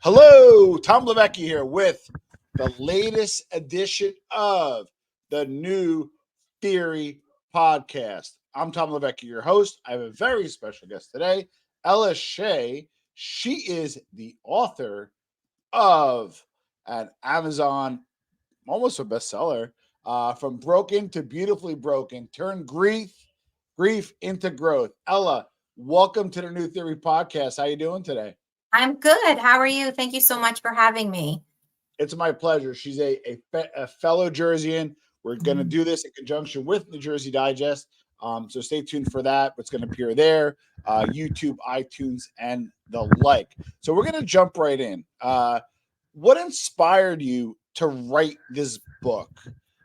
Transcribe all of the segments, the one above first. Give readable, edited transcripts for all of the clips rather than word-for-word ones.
Hello, Tom Levecki here with the latest edition of the New Theory Podcast. I'm Tom Levecki, your host. I have a very special guest today, Ella Shae. She is the author of an Amazon, almost a bestseller, From Broken to Beautifully Broken, Turn Grief into Growth. Ella, welcome to the New Theory Podcast. How you doing today? I'm good. How are you? Thank you so much for having me. It's my pleasure. She's a fellow Jerseyan. We're going to Mhm. do this in conjunction with New Jersey Digest. So stay tuned for that. What's going to appear there, YouTube, iTunes, and the like. So we're going to jump right in. What inspired you to write this book?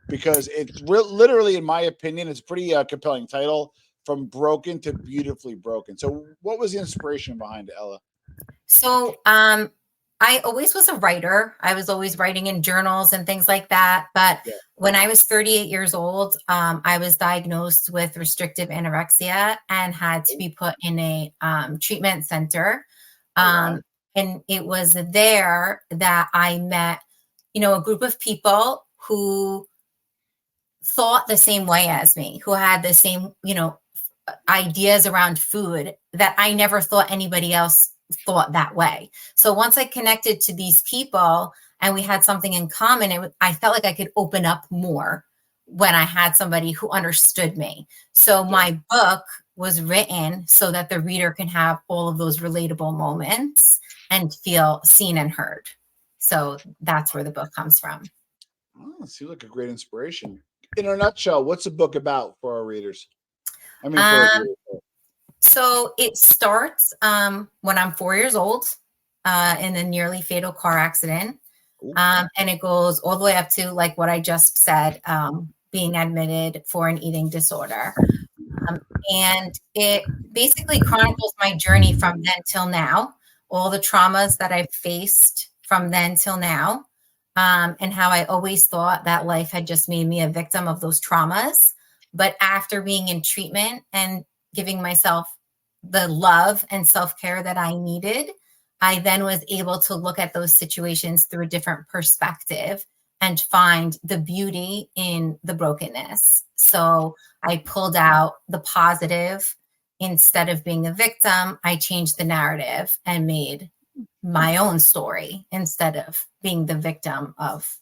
Because it's literally, in my opinion, it's a pretty compelling title, From Broken to Beautifully Broken. So what was the inspiration behind it, Ella? So, I always was a writer. I was always writing in journals and things like that. But Yeah. when I was 38 years old, I was diagnosed with restrictive anorexia and had to be put in a treatment center. Wow. And it was there that I met, a group of people who thought the same way as me, who had the same, ideas around food that I never thought anybody else thought that way. So once I connected to these people and we had something in common, I felt like I could open up more when I had somebody who understood me. So my book was written so that the reader can have all of those relatable moments and feel seen and heard. So that's where the book comes from. Oh, seems like a great inspiration. In a nutshell, what's the book about for our readers? I mean, for our Um, viewers. So it starts when I'm 4 years old in a nearly fatal car accident. And it goes all the way up to, like what I just said, being admitted for an eating disorder. And it basically chronicles my journey from then till now, all the traumas that I've faced from then till now, and how I always thought that life had just made me a victim of those traumas. But after being in treatment and giving myself the love and self-care that I needed, I then was able to look at those situations through a different perspective and find the beauty in the brokenness. So I pulled out the positive. Instead of being a victim, I changed the narrative and made my own story instead of being the victim of,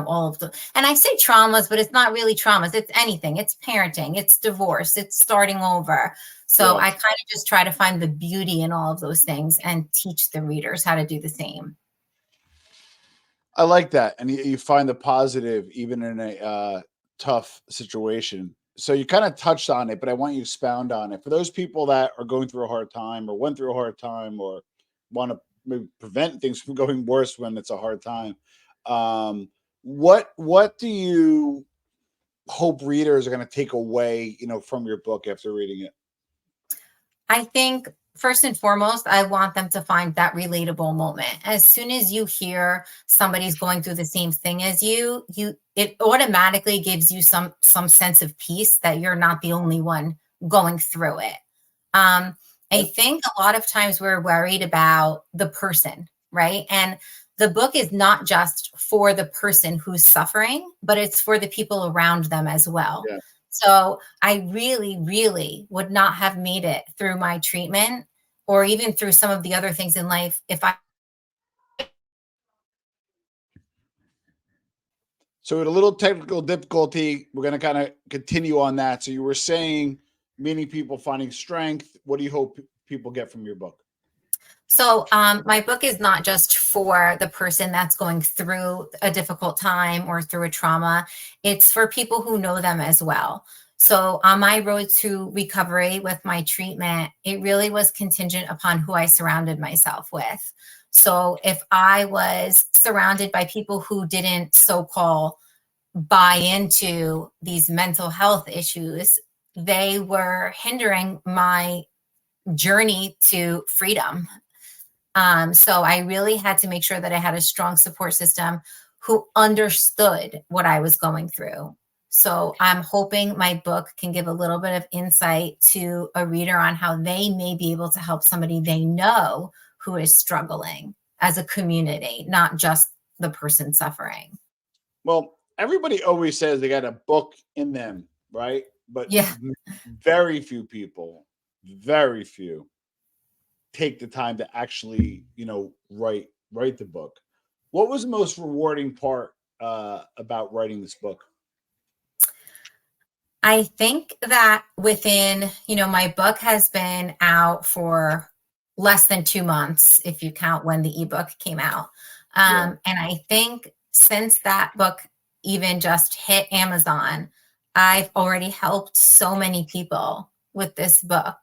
all of the, and I say traumas, but it's not really traumas. It's anything. It's parenting, it's divorce, it's starting over. So I kind of just try to find the beauty in all of those things and teach the readers how to do the same. I like that. And you find the positive even in a tough situation. So you kind of touched on it, but I want you to expound on it. For those people that are going through a hard time or went through a hard time or want to maybe prevent things from going worse when it's a hard time, what do you hope readers are going to take away, from your book after reading it? I think first and foremost, I want them to find that relatable moment. As soon as you hear somebody's going through the same thing as you, it automatically gives you some sense of peace that you're not the only one going through it. I think a lot of times we're worried about the person, right? And the book is not just for the person who's suffering, but it's for the people around them as well. Yeah. So I really, really would not have made it through my treatment or even through some of the other things in life if I. So with a little technical difficulty, we're going to kind of continue on that. So you were saying meeting people, finding strength. What do you hope people get from your book? So my book is not just for the person that's going through a difficult time or through a trauma. It's for people who know them as well. So on my road to recovery with my treatment, it really was contingent upon who I surrounded myself with. So if I was surrounded by people who didn't so-called buy into these mental health issues, they were hindering my journey to freedom. So I really had to make sure that I had a strong support system who understood what I was going through. So I'm hoping my book can give a little bit of insight to a reader on how they may be able to help somebody they know who is struggling as a community, not just the person suffering. Well, everybody always says they got a book in them, right? But Yeah. very few people, very few, take the time to actually, write the book. What was the most rewarding part about writing this book? I think that within, my book has been out for less than 2 months, if you count when the ebook came out. And I think since that book even just hit Amazon, I've already helped so many people with this book.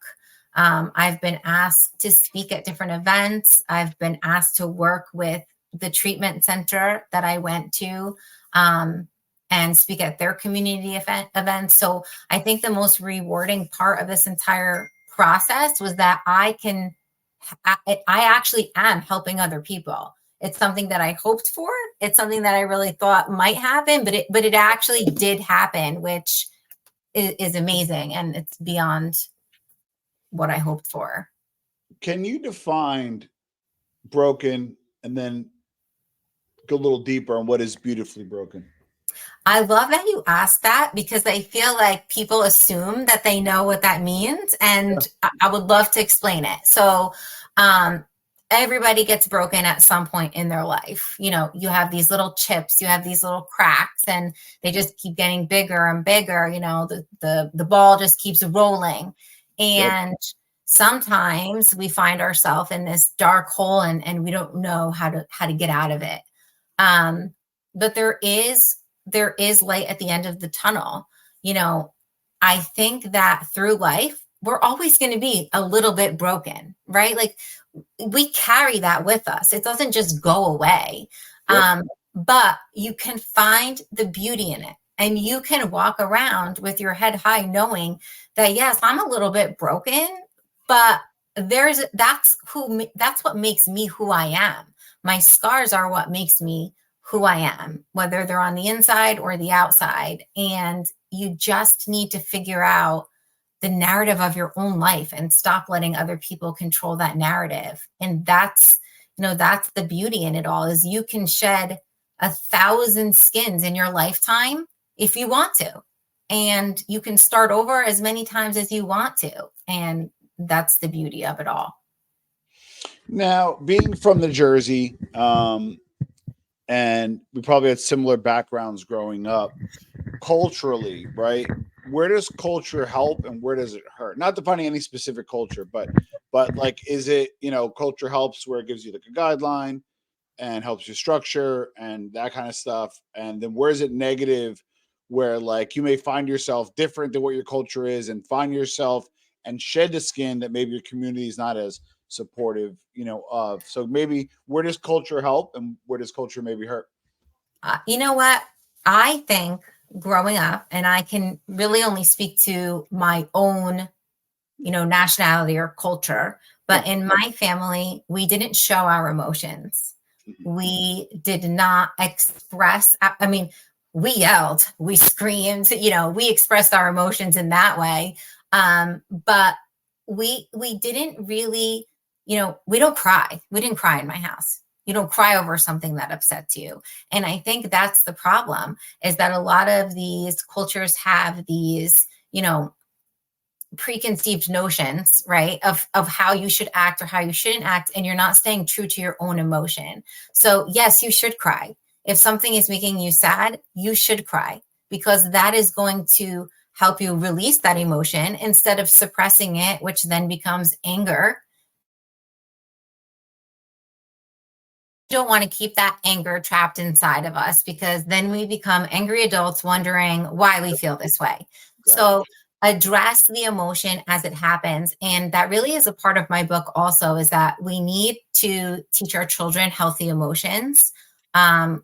I've been asked to speak at different events. I've been asked to work with the treatment center that I went to. And speak at their community events. So I think the most rewarding part of this entire process was that I actually am helping other people. It's something that I hoped for. It's something that I really thought might happen, but it actually did happen, which is amazing. And it's beyond what I hoped for. Can you define broken and then go a little deeper on what is beautifully broken? I love that you asked that because I feel like people assume that they know what that means, and I would love to explain it. So, everybody gets broken at some point in their life. You have these little chips, you have these little cracks, and they just keep getting bigger and bigger. The ball just keeps rolling, and sometimes we find ourselves in this dark hole, and we don't know how to get out of it. But there is light at the end of the tunnel. I think that through life, we're always going to be a little bit broken, right? Like we carry that with us. It doesn't just go away. But you can find the beauty in it, and you can walk around with your head high knowing that, yes, I'm a little bit broken, but that's what makes me who I am. My scars are what makes me who I am, whether they're on the inside or the outside. And you just need to figure out the narrative of your own life and stop letting other people control that narrative. And that's the beauty in it all, is you can shed 1,000 skins in your lifetime if you want to. And you can start over as many times as you want to. And that's the beauty of it all. Now, being from New Jersey, and we probably had similar backgrounds growing up, culturally, right? Where does culture help and where does it hurt? Not defining any specific culture, but like, is it, culture helps where it gives you like a guideline and helps you structure and that kind of stuff. And then where is it negative where like you may find yourself different than what your culture is and find yourself and shed the skin that maybe your community is not as supportive, of. So maybe where does culture help and where does culture maybe hurt? You know what? I think growing up, and I can really only speak to my own, nationality or culture, but in my family, we didn't show our emotions. We did not express, I mean, we yelled, we screamed, we expressed our emotions in that way. But we didn't really, we don't cry. We didn't cry in my house. You don't cry over something that upsets you. And I think that's the problem, is that a lot of these cultures have these, preconceived notions, right, of how you should act or how you shouldn't act, and you're not staying true to your own emotion. So yes, you should cry. If something is making you sad, you should cry, because that is going to help you release that emotion instead of suppressing it, which then becomes anger. Don't want to keep that anger trapped inside of us, because then we become angry adults wondering why we feel this way. So address the emotion as it happens. And that really is a part of my book also, is that we need to teach our children healthy emotions.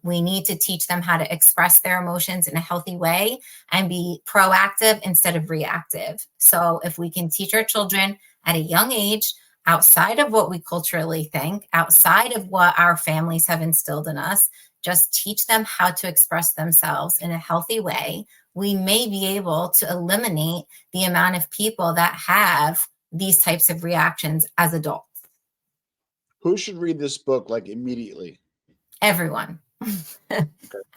We need to teach them how to express their emotions in a healthy way and be proactive instead of reactive. So if we can teach our children at a young age, outside of what we culturally think, outside of what our families have instilled in us, just teach them how to express themselves in a healthy way, we may be able to eliminate the amount of people that have these types of reactions as adults. Who should read this book like immediately? Everyone. Okay.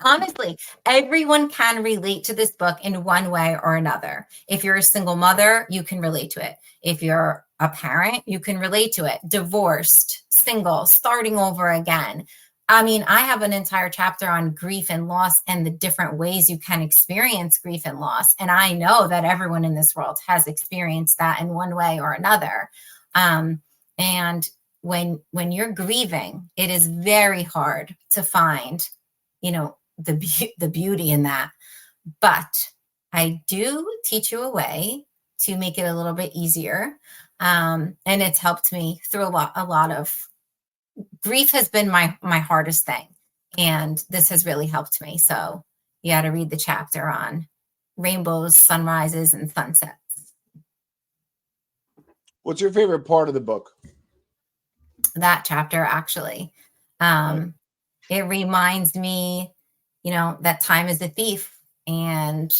Honestly, everyone can relate to this book in one way or another. If you're a single mother, you can relate to it. If you're a parent, you can relate to it. Divorced, single, starting over again. I mean, I have an entire chapter on grief and loss and the different ways you can experience grief and loss. And I know that everyone in this world has experienced that in one way or another. And when you're grieving, it is very hard to find, the beauty in that. But I do teach you a way to make it a little bit easier. And it's helped me through a lot of grief has been my hardest thing. And this has really helped me. So you got to read the chapter on rainbows, sunrises, and sunsets. What's your favorite part of the book? That chapter, actually. It reminds me, that time is a thief and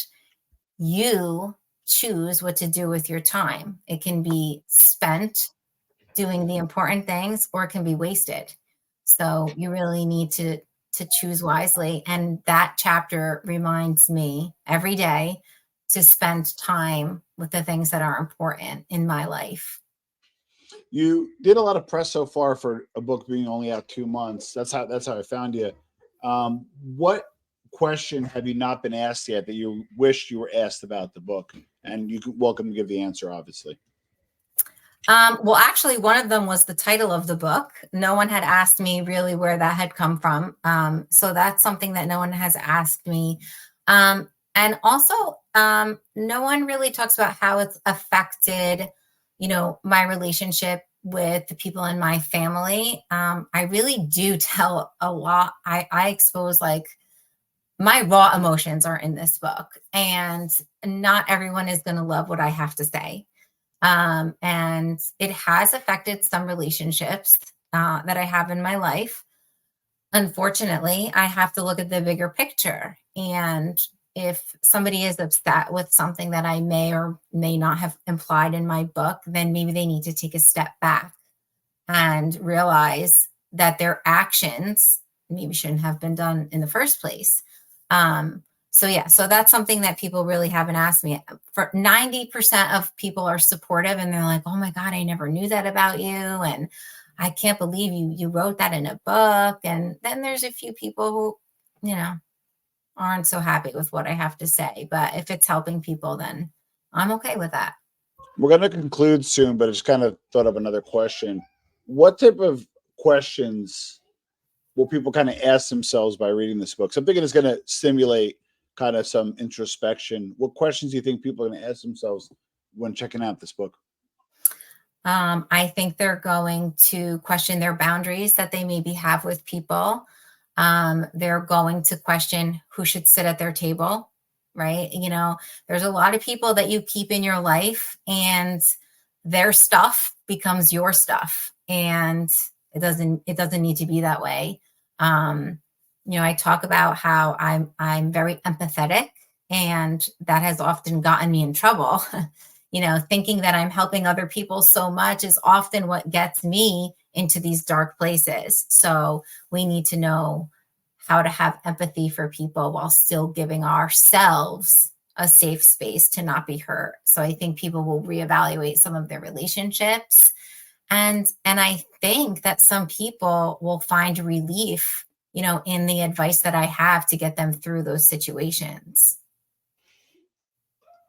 you choose what to do with your time. It can be spent doing the important things or it can be wasted. So you really need to choose wisely. And that chapter reminds me every day to spend time with the things that are important in my life. You did a lot of press so far for a book being only out 2 months. That's how I found you. What question have you not been asked yet that you wished you were asked about the book? And you can welcome to give the answer, obviously. Well, actually, one of them was the title of the book. No one had asked me really where that had come from. So that's something that no one has asked me. And also, no one really talks about how it's affected, my relationship with the people in my family. I really do tell a lot. I expose like my raw emotions are in this book, and not everyone is going to love what I have to say. And it has affected some relationships that I have in my life. Unfortunately, I have to look at the bigger picture. And if somebody is upset with something that I may or may not have implied in my book, then maybe they need to take a step back and realize that their actions maybe shouldn't have been done in the first place. So that's something that people really haven't asked me. For 90% of people are supportive and they're like, oh my God, I never knew that about you. And I can't believe you wrote that in a book. And then there's a few people who, aren't so happy with what I have to say. But if it's helping people, then I'm okay with that. We're going to conclude soon, but I just kind of thought of another question. What type of questions will people kind of ask themselves by reading this book? So I'm thinking it's going to stimulate kind of some introspection. What questions do you think people are going to ask themselves when checking out this book? I think they're going to question their boundaries that they maybe have with people. They're going to question who should sit at their table, right? There's a lot of people that you keep in your life and their stuff becomes your stuff. And it doesn't need to be that way. I talk about how I'm very empathetic, and that has often gotten me in trouble. Thinking that I'm helping other people so much is often what gets me into these dark places. So we need to know how to have empathy for people while still giving ourselves a safe space to not be hurt. So I think people will reevaluate some of their relationships. And I think that some people will find relief, in the advice that I have to get them through those situations.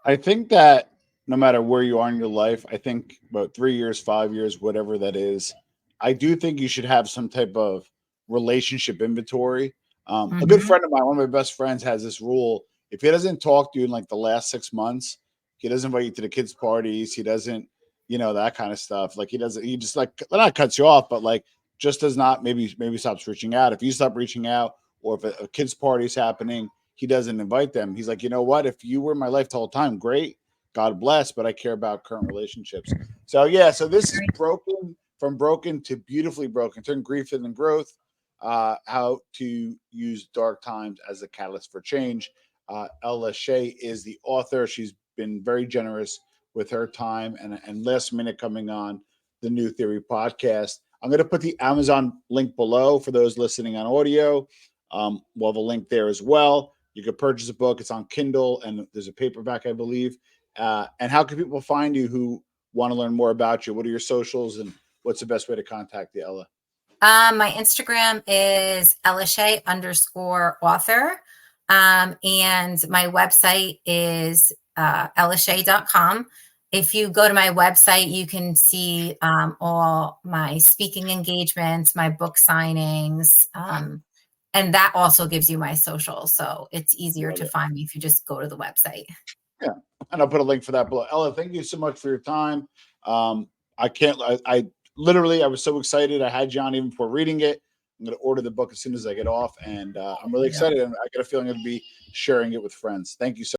I think that no matter where you are in your life, I think about 3 years, 5 years, whatever that is, I do think you should have some type of relationship inventory. A good Mm-hmm. friend of mine, one of my best friends, has this rule: if he doesn't talk to you in like the last 6 months, he doesn't invite you to the kids' parties. He doesn't, that kind of stuff. Like he doesn't. He just like not cuts you off, but like just does not. Maybe stops reaching out. If you stop reaching out, or if a kids' party is happening, he doesn't invite them. He's like, you know what? If you were in my life the whole time, great. God bless, but I care about current relationships. So yeah, so this is broken from broken to beautifully broken. Turn grief into growth. How to use dark times as a catalyst for change. Ella Shae is the author. She's been very generous with her time and last minute coming on the New Theory podcast. I'm going to put the Amazon link below for those listening on audio. We'll have a link there as well. You can purchase a book. It's on Kindle, and there's a paperback, I believe. And how can people find you who want to learn more about you? What are your socials, and what's the best way to contact you, Ella? My Instagram is ellashae_author. And my website is ellashae.com. If you go to my website, you can see all my speaking engagements, my book signings, and that also gives you my social. So it's easier to find me if you just go to the website. Yeah, and I'll put a link for that below. Ella, thank you so much for your time. I literally, I was so excited. I had you on even before reading it. I'm going to order the book as soon as I get off, and I'm really excited. And I got a feeling I'll be sharing it with friends. Thank you so